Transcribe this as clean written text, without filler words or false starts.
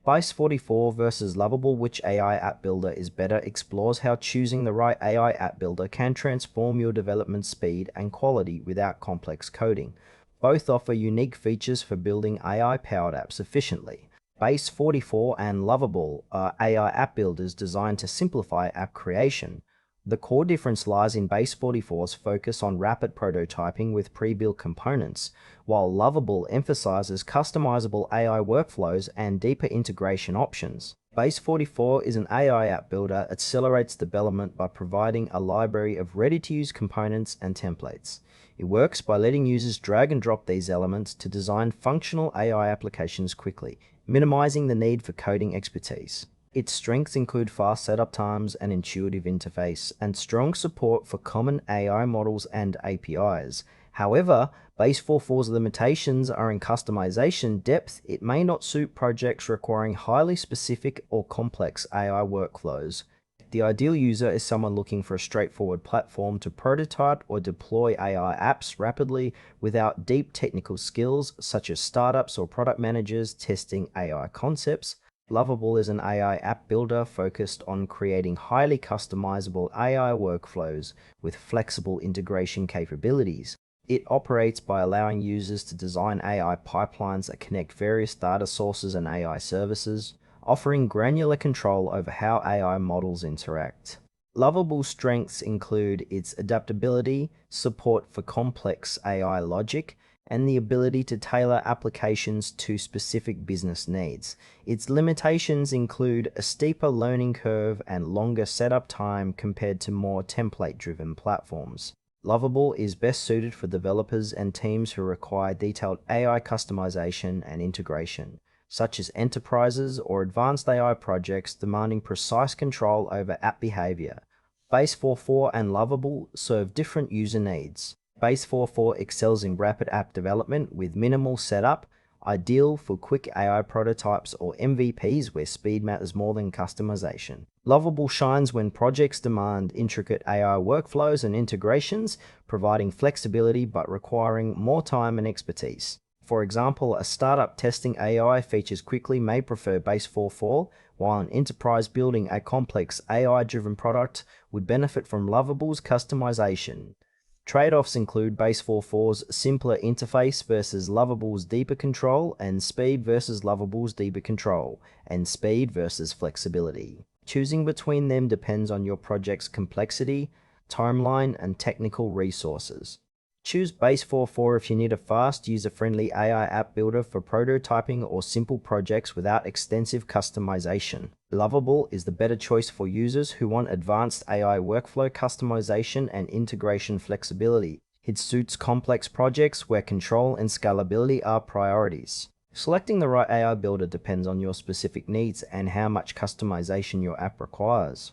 Base44 versus Lovable, which AI app builder is better, explores how choosing the right AI app builder can transform your development speed and quality without complex coding. Both offer unique features for building AI-powered apps efficiently. Base44 and Lovable are AI app builders designed to simplify app creation. The core difference lies in Base44's focus on rapid prototyping with pre-built components, while Lovable emphasizes customizable AI workflows and deeper integration options. Base44 is an AI app builder that accelerates development by providing a library of ready-to-use components and templates. It works by letting users drag and drop these elements to design functional AI applications quickly, minimizing the need for coding expertise. Its strengths include fast setup times, an intuitive interface, and strong support for common AI models and APIs. However, Base44's limitations are in customization depth. It may not suit projects requiring highly specific or complex AI workflows. The ideal user is someone looking for a straightforward platform to prototype or deploy AI apps rapidly without deep technical skills, such as startups or product managers testing AI concepts. Lovable is an AI app builder focused on creating highly customizable AI workflows with flexible integration capabilities. It operates by allowing users to design AI pipelines that connect various data sources and AI services, offering granular control over how AI models interact. Lovable's strengths include its adaptability, support for complex AI logic, and the ability to tailor applications to specific business needs. Its limitations include a steeper learning curve and longer setup time compared to more template-driven platforms. Lovable is best suited for developers and teams who require detailed AI customization and integration, such as enterprises or advanced AI projects demanding precise control over app behavior. Base44 and Lovable serve different user needs. Base44 excels in rapid app development with minimal setup, ideal for quick AI prototypes or MVPs where speed matters more than customization. Lovable shines when projects demand intricate AI workflows and integrations, providing flexibility but requiring more time and expertise. For example, a startup testing AI features quickly may prefer Base44, while an enterprise building a complex AI-driven product would benefit from Lovable's customization. Trade-offs include Base44's simpler interface versus Lovable's deeper control, and speed versus Lovable's deeper control, and speed versus flexibility. Choosing between them depends on your project's complexity, timeline, and technical resources. Choose Base44 if you need a fast, user-friendly AI app builder for prototyping or simple projects without extensive customization. Lovable is the better choice for users who want advanced AI workflow customization and integration flexibility. It suits complex projects where control and scalability are priorities. Selecting the right AI builder depends on your specific needs and how much customization your app requires.